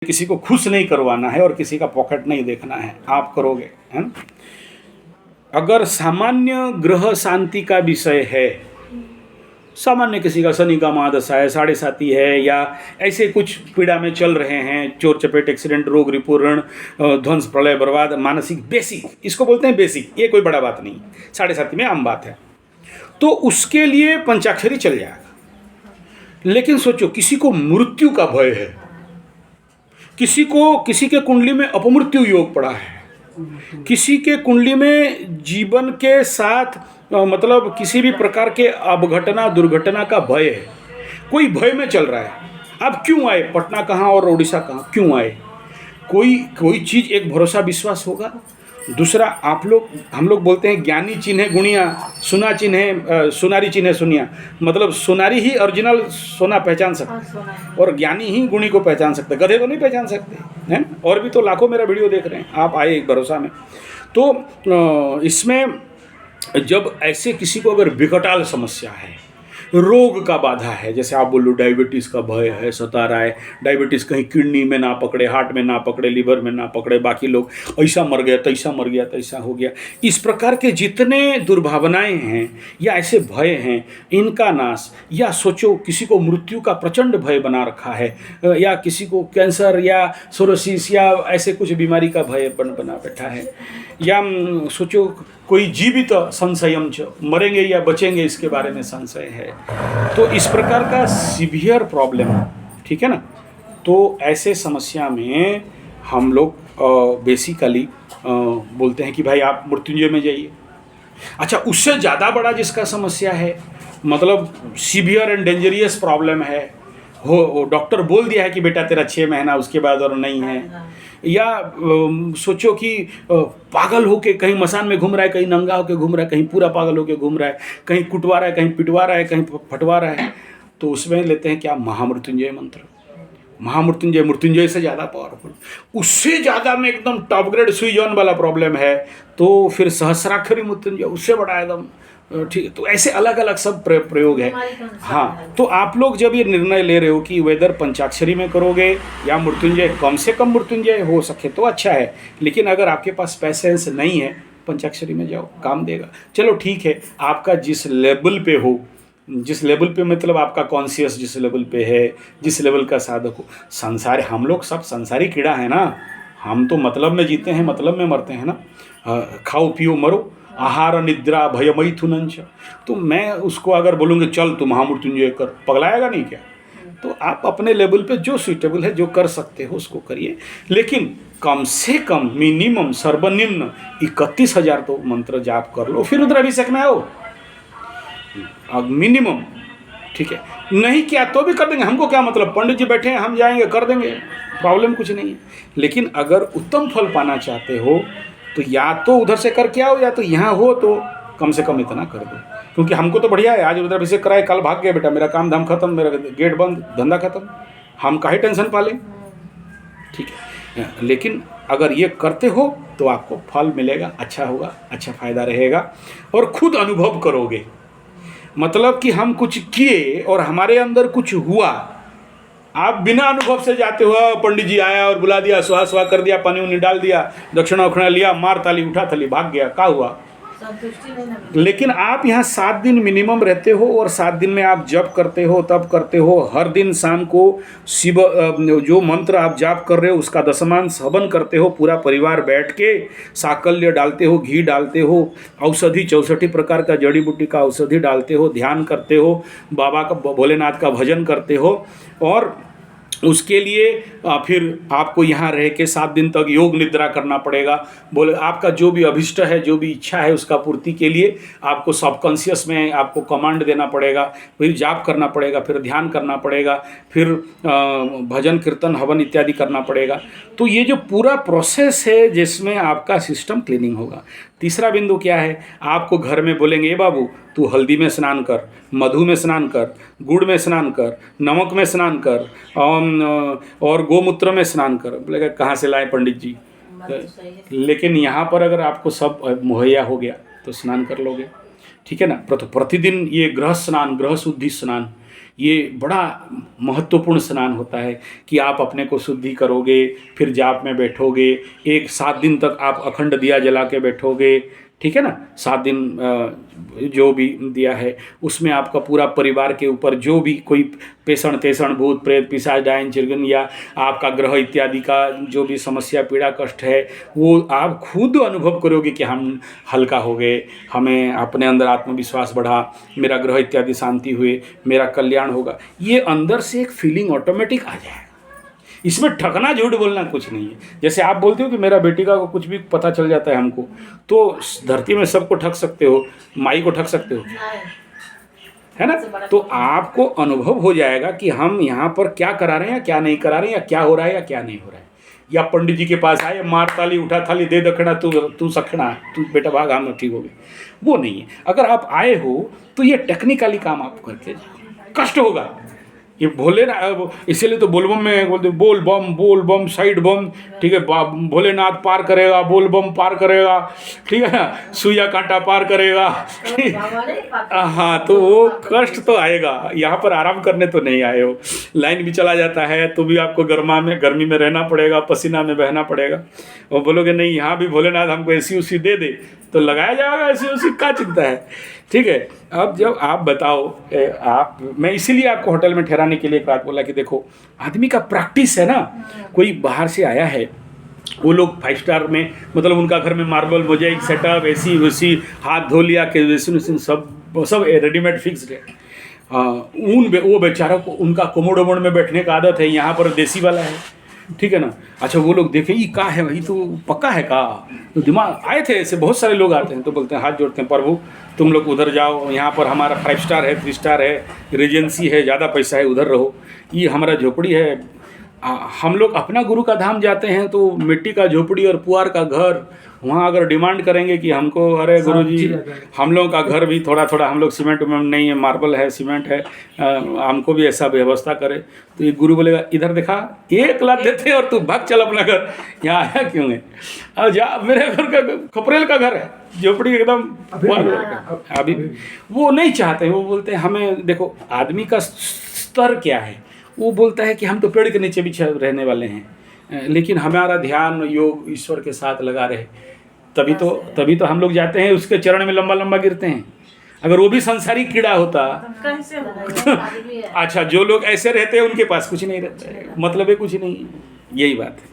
किसी को खुश नहीं करवाना है और किसी का पॉकेट नहीं देखना है, आप करोगे, है ना। अगर सामान्य ग्रह शांति का विषय है, सामान्य किसी का शनि का महादशा है, साढ़े साती है, या ऐसे कुछ पीड़ा में चल रहे हैं, चोर चपेट, एक्सीडेंट, रोग, रिपू, ऋण, ध्वंस, प्रलय, बर्बाद, मानसिक, बेसिक, इसको बोलते हैं बेसिक, ये कोई बड़ा बात नहीं, साढ़े साती में आम बात है, तो उसके लिए पंचाक्षरी चल जाएगा। लेकिन सोचो, किसी को मृत्यु का भय है, किसी के कुंडली में अपमृत्यु योग पड़ा है, किसी के कुंडली में जीवन के साथ मतलब किसी भी प्रकार के अवघटना दुर्घटना का भय है, कोई भय में चल रहा है। अब क्यों आए, पटना कहाँ और उड़ीसा कहाँ, क्यों आए? कोई चीज़, एक भरोसा विश्वास होगा। दूसरा, हम लोग बोलते हैं ज्ञानी चिन्हे गुणिया, सुना चिन्हे सुनारी चिन्हे सुनिया, मतलब सुनारी ही ओरिजिनल सोना पहचान सकते और ज्ञानी ही गुणी को पहचान सकते, गधे को नहीं पहचान सकते हैं। और भी तो लाखों मेरा वीडियो देख रहे हैं, आप आए एक भरोसा में। तो इसमें जब ऐसे किसी को अगर विकटाल समस्या है, रोग का बाधा है, जैसे आप बोलो डायबिटीज़ का भय है, सता रहा है, डायबिटीज़ कहीं किडनी में ना पकड़े, हार्ट में ना पकड़े, लिवर में ना पकड़े, बाकी लोग ऐसा मर गया, तैसा मर गया, तैसा हो गया, इस प्रकार के जितने दुर्भावनाएं हैं या ऐसे भय हैं, इनका नाश। या सोचो, किसी को मृत्यु का प्रचंड भय बना रखा है, या किसी को कैंसर या सोरोसिस या ऐसे कुछ बीमारी का भय बना बैठा है, या सोचो कोई जीवित संशयम च, मरेंगे या बचेंगे इसके बारे में संशय है, तो इस प्रकार का सीवियर प्रॉब्लम, ठीक है ना। तो ऐसे समस्या में हम लोग बेसिकली बोलते हैं कि भाई आप मृत्युंजय में जाइए। अच्छा, उससे ज़्यादा बड़ा जिसका समस्या है, मतलब सीवियर एंड डेंजरियस प्रॉब्लम है, हो डॉक्टर बोल दिया है कि बेटा तेरा 6 महीना, उसके बाद और नहीं है, या सोचो कि पागल होके कहीं मसान में घूम रहा है, कहीं नंगा होके घूम रहा है, कहीं पूरा पागल होके घूम रहा है, कहीं कुटवा रहा है, कहीं पिटवा रहा है, कहीं फटवा रहा है, तो उसमें लेते हैं क्या, महामृत्युंजय मंत्र। महामृत्युंजय मृत्युंजय से ज़्यादा पावरफुल। उससे ज़्यादा में एकदम टॉप ग्रेड सुई जॉन वाला प्रॉब्लम है तो फिर सहस्राक्षरी मृत्युंजय, उससे बड़ा एकदम, ठीक है। तो ऐसे अलग अलग सब प्रयोग है। हाँ, तो आप लोग जब ये निर्णय ले रहे हो कि वेदर पंचाक्षरी में करोगे या मृत्युंजय, कम से कम मृत्युंजय हो सके तो अच्छा है, लेकिन अगर आपके पास पैसेंस नहीं है, पंचाक्षरी में जाओ, काम देगा। चलो ठीक है, आपका जिस लेवल पे हो, जिस लेवल पे मतलब आपका कॉन्शियस जिस लेवल पे है, जिस लेवल का साधक हो, संसार, हम लोग सब संसारी कीड़ा है ना, हम तो मतलब में जीते हैं, मतलब में मरते हैं ना। खाओ पियो मरो, आहार निद्रा भय मैथुनंच। तो मैं उसको अगर बोलूँगी चल तू महामृत्युंजय कर, पगलाएगा नहीं क्या? तो आप अपने लेवल पे जो सूटेबल है, जो कर सकते हो उसको करिए, लेकिन कम से कम मिनिमम सर्वनिम्न 31,000 तो मंत्र जाप कर लो, फिर रुद्राभिषेक में आओ, अब मिनिमम, ठीक है। नहीं किया तो भी कर देंगे, हमको क्या मतलब, पंडित जी बैठे हैं, हम जाएंगे कर देंगे, प्रॉब्लम कुछ नहीं है। लेकिन अगर उत्तम फल पाना चाहते हो तो या तो उधर से करके आओ, या तो यहाँ हो तो कम से कम इतना कर दो, क्योंकि हमको तो बढ़िया है, आज रुद्राभिषेक कराए, कल भाग गया बेटा, मेरा काम धाम खत्म, मेरा गेट बंद, धंधा खत्म, हम काहे टेंशन पालें, ठीक है। लेकिन अगर ये करते हो तो आपको फल मिलेगा, अच्छा होगा, अच्छा फायदा रहेगा, और खुद अनुभव करोगे। मतलब कि हम कुछ किए और हमारे अंदर कुछ हुआ, आप बिना अनुभव से जाते हो, पंडित जी आया और बुला दिया, सुहा सुहा कर दिया, पानी उनी डाल दिया, दक्षिणा उखड़ा लिया, मार ताली उठा थाली भाग गया, क्या हुआ? लेकिन आप यहाँ 7 दिन मिनिमम रहते हो, और 7 दिन में आप जप करते हो, तब करते हो, हर दिन शाम को शिव जो मंत्र आप जाप कर रहे हो उसका दशमांश हवन करते हो, पूरा परिवार बैठ के साकल्य डालते हो, घी डालते हो, औषधि 64 प्रकार का जड़ी बूटी का औषधि डालते हो, ध्यान करते हो, बाबा का भोलेनाथ का भजन करते हो, और उसके लिए फिर आपको यहाँ रह के 7 दिन तक योग निद्रा करना पड़ेगा। बोले आपका जो भी अभिष्ट है, जो भी इच्छा है, उसका पूर्ति के लिए आपको सबकॉन्शियस में आपको कमांड देना पड़ेगा, फिर जाप करना पड़ेगा, फिर ध्यान करना पड़ेगा, फिर भजन कीर्तन हवन इत्यादि करना पड़ेगा। तो ये जो पूरा प्रोसेस है जिसमें आपका सिस्टम क्लीनिंग होगा। तीसरा बिंदु क्या है, आपको घर में बोलेंगे ए बाबू तू हल्दी में स्नान कर, मधु में स्नान कर, गुड़ में स्नान कर, नमक में स्नान कर, और गोमूत्र में स्नान कर। बोलेगा कहाँ से लाए पंडित जी? लेकिन यहाँ पर अगर आपको सब मुहैया हो गया तो स्नान कर लोगे, ठीक है ना। प्रतिदिन ये ग्रह स्नान, ग्रह शुद्धि स्नान, ये बड़ा महत्वपूर्ण स्नान होता है कि आप अपने को शुद्धि करोगे, फिर जाप में बैठोगे, 7 दिन तक आप अखंड दिया जला के बैठोगे, ठीक है ना। 7 दिन जो भी दिया है उसमें आपका पूरा परिवार के ऊपर जो भी कोई पेषण तेषण भूत प्रेत पिशाच डायन चिरगन या आपका ग्रह इत्यादि का जो भी समस्या पीड़ा कष्ट है वो आप खुद अनुभव करोगे कि हम हल्का हो गए, हमें अपने अंदर आत्मविश्वास बढ़ा, मेरा ग्रह इत्यादि शांति हुए, मेरा कल्याण होगा। ये अंदर से एक फीलिंग ऑटोमेटिक आ जाए। इसमें ठगना झूठ बोलना कुछ नहीं है। जैसे आप बोलते हो कि मेरा बेटी का कुछ भी पता चल जाता है हमको, तो धरती में सबको ठग सकते हो, माई को ठग सकते हो, है ना। तो आपको अनुभव हो जाएगा कि हम यहाँ पर क्या करा रहे हैं या क्या नहीं करा रहे हैं, या क्या हो रहा है या क्या नहीं हो रहा है। या पंडित जी के पास आए, मार ताली उठा थाली दे दक्षिणा, तू सखना, तू बेटा भाग, हम ठीक हो गए, वो नहीं है। अगर आप आए हो तो ये टेक्निकली काम आप करके जाओ, कष्ट होगा। ये भोले ना, इसीलिए तो बोलबम में बोलते बोल बम साइड बम, ठीक है। भोलेनाथ पार करेगा, बोल बम पार करेगा, ठीक है ना, सुइया कांटा पार करेगा। हाँ, तो वो कष्ट तो आएगा। यहाँ पर आराम करने तो नहीं आए हो। लाइन भी चला जाता है तो भी आपको गर्मी में रहना पड़ेगा, पसीना में बहना पड़ेगा। और बोलोगे नहीं यहाँ भी भोलेनाथ हमको एसी उसी दे दे तो लगाया जाएगा, एसी उसी का चिंता है, ठीक है। अब जब आप बताओ, मैं इसीलिए आपको होटल में ठहराने के लिए एक बात बोला कि देखो आदमी का प्रैक्टिस है ना। कोई बाहर से आया है, वो लोग 5 स्टार में, मतलब उनका घर में मार्बल मोजाइक सेटअप, एसी वैसी, हाथ धो लिया के वैसे सब रेडीमेड फिक्स्ड है। वो बेचारों को उनका कोमोड ओमोड में बैठने का आदत है, यहाँ पर देसी वाला है, ठीक है ना। अच्छा, वो लोग देखें ये का है, वही तो पक्का है का, तो दिमाग आए थे ऐसे बहुत सारे लोग आते हैं तो बोलते हैं, हाथ जोड़ते हैं, प्रभु तुम लोग उधर जाओ, यहाँ पर हमारा 5 स्टार है, 3 स्टार है, रेजेंसी है, ज़्यादा पैसा है, उधर रहो, ये हमारा झोपड़ी है। हम लोग अपना गुरु का धाम जाते हैं तो मिट्टी का झोपड़ी और पुआर का घर, वहाँ अगर डिमांड करेंगे कि हमको अरे गुरुजी हम लोगों का घर भी थोड़ा थोड़ा, हम लोग सीमेंट में नहीं है, मार्बल है, सीमेंट है, हमको भी ऐसा व्यवस्था करे, तो ये गुरु बोलेगा इधर देखा 1 लाख देते और तू भाग चल अपना घर, यहाँ आया क्यों है। अब जा, मेरे घर का खपरेल का घर है, झोपड़ी एकदम अभी वो नहीं चाहते। वो बोलते हैं हमें, देखो आदमी का स्तर क्या है, वो बोलता है कि हम तो पेड़ के नीचे भी रहने वाले हैं, लेकिन हमारा ध्यान योग ईश्वर के साथ लगा रहे, तभी तो हम लोग जाते हैं उसके चरण में लंबा लंबा गिरते हैं। अगर वो भी संसारिक कीड़ा होता अच्छा, जो लोग ऐसे रहते हैं उनके पास कुछ नहीं रहता है, मतलब है कुछ नहीं, यही बात है।